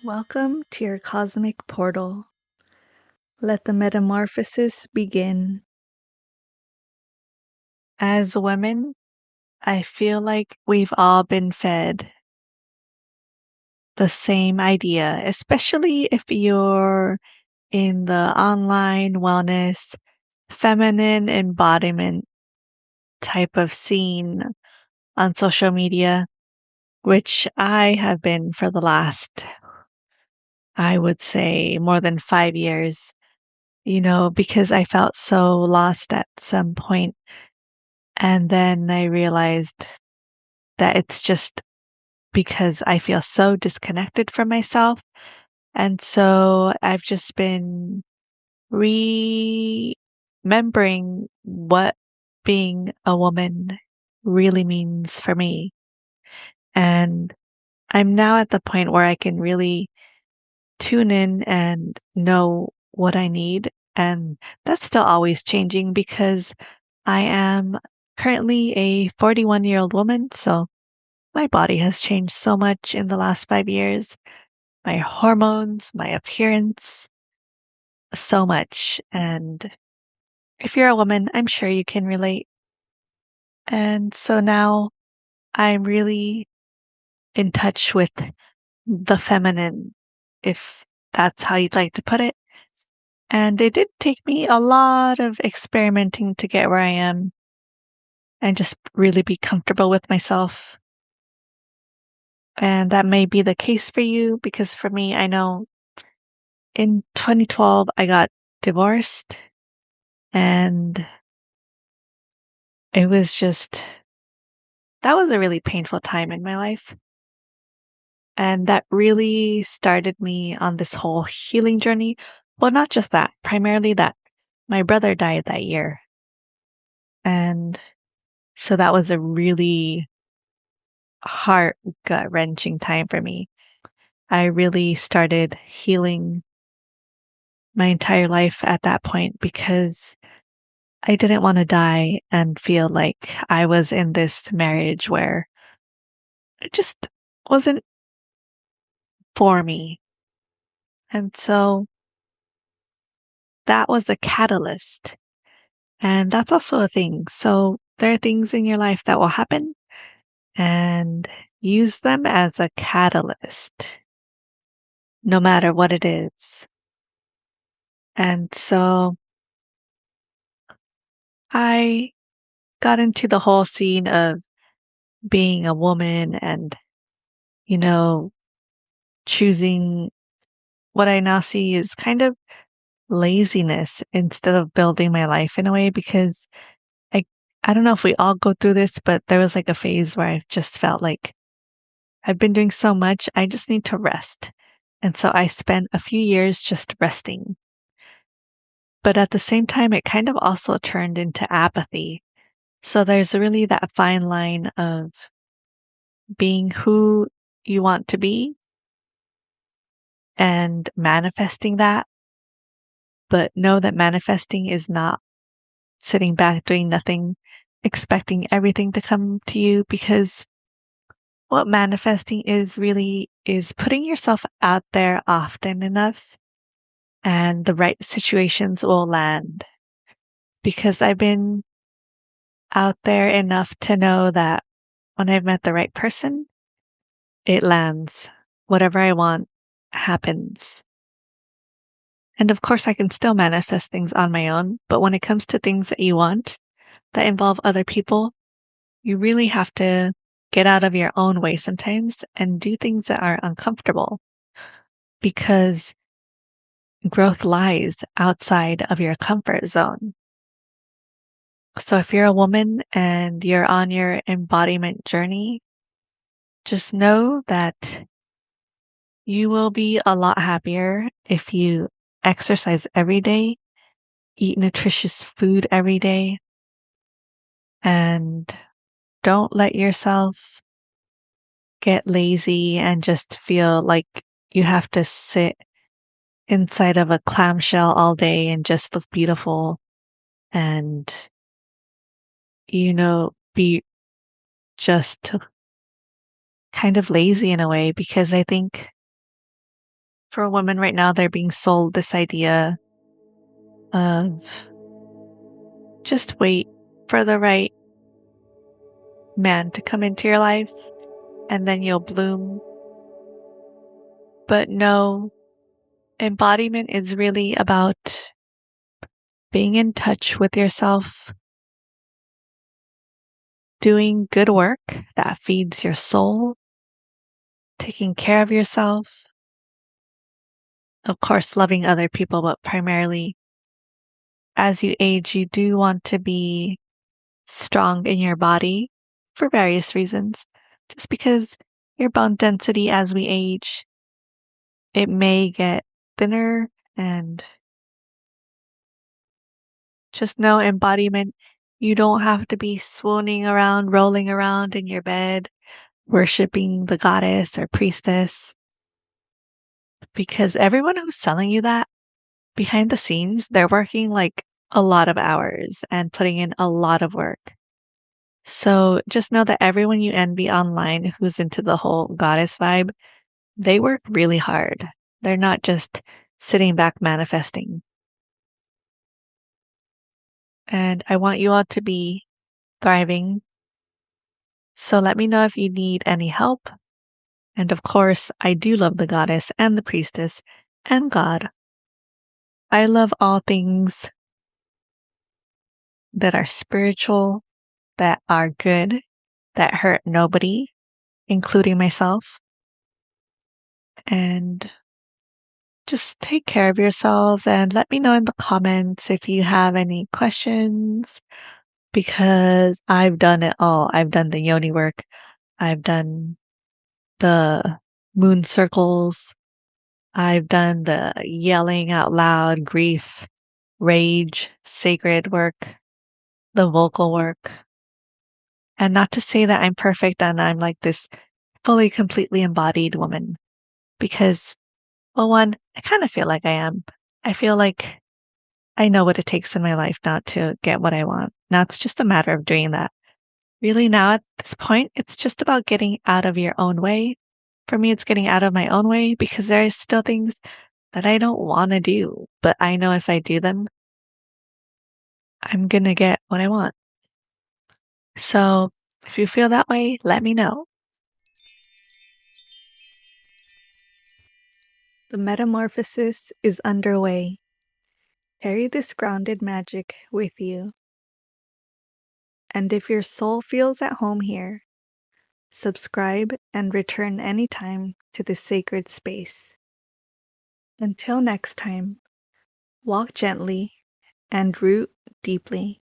Welcome to your cosmic portal. Let the metamorphosis begin. As women, I feel like we've all been fed the same idea, especially if you're in the online wellness, feminine embodiment type of scene on social media, which I have been for the last, I would say, more than 5 years. Because I felt so lost at some point. And then I realized that it's just because I feel so disconnected from myself. And so I've just been remembering what being a woman really means for me. And I'm now at the point where I can really tune in and know what I need. And that's still always changing because I am currently a 41-year-old woman. So my body has changed so much in the last 5 years. My hormones, my appearance, so much. And if you're a woman, I'm sure you can relate. And so now I'm really in touch with the feminine, if that's how you'd like to put it. And it did take me a lot of experimenting to get where I am and just really be comfortable with myself. And that may be the case for you because for me, I know in 2012, I got divorced and it was just, that was a really painful time in my life. And that really started me on this whole healing journey. Well, not just that, primarily that my brother died that year. And so that was a really heart gut wrenching time for me. I really started healing my entire life at that point because I didn't want to die and feel like I was in this marriage where it just wasn't for me. And so that was a catalyst. And that's also a thing. So there are things in your life that will happen and use them as a catalyst, no matter what it is. And so I got into the whole scene of being a woman and, you know, choosing what I now see is kind of laziness instead of building my life in a way because I I don't know if we all go through this, but there was like a phase where I just felt like I've been doing so much, I just need to rest. And so I spent a few years just resting. But at the same time, it kind of also turned into apathy. So there's really that fine line of being who you want to be and manifesting that, but know that manifesting is not sitting back doing nothing, expecting everything to come to you because what manifesting is really is putting yourself out there often enough and the right situations will land. Because I've been out there enough to know that when I've met the right person, it lands. Whatever I want happens. And of course, I can still manifest things on my own, but when it comes to things that you want that involve other people, you really have to get out of your own way sometimes and do things that are uncomfortable because growth lies outside of your comfort zone. So if you're a woman and you're on your embodiment journey, just know that you will be a lot happier if you exercise every day, eat nutritious food every day, and don't let yourself get lazy and just feel like you have to sit inside of a clamshell all day and just look beautiful and, be just kind of lazy in a way because I think For women right now, they're being sold this idea of just wait for the right man to come into your life and then you'll bloom. But no, embodiment is really about being in touch with yourself, doing good work that feeds your soul, taking care of yourself, of course, loving other people, but primarily as you age, you do want to be strong in your body for various reasons. Just because your bone density as we age, it may get thinner, and just know embodiment, you don't have to be swooning around, rolling around in your bed, worshiping the goddess or priestess. Because everyone who's selling you that behind the scenes, they're working like a lot of hours and putting in a lot of work. So just know that everyone you envy online who's into the whole goddess vibe, they work really hard. They're not just sitting back manifesting. And I want you all to be thriving. So let me know if you need any help. And of course, I do love the goddess and the priestess and God. I love all things that are spiritual, that are good, that hurt nobody, including myself. And just take care of yourselves and let me know in the comments if you have any questions, because I've done it all. I've done the yoni work. I've done the moon circles. I've done the yelling out loud, grief, rage, sacred work, the vocal work. And not to say that I'm perfect and I'm like this fully, completely embodied woman, because, well, one, I kind of feel like I am. I feel like I know what it takes in my life now to get what I want. Now it's just a matter of doing that. Really, now at this point, it's just about getting out of your own way. For me, it's getting out of my own way because there are still things that I don't want to do, but I know if I do them, I'm gonna get what I want. So if you feel that way, let me know. The metamorphosis is underway. Carry this grounded magic with you. And if your soul feels at home here, subscribe and return anytime to this sacred space. Until next time, walk gently and root deeply.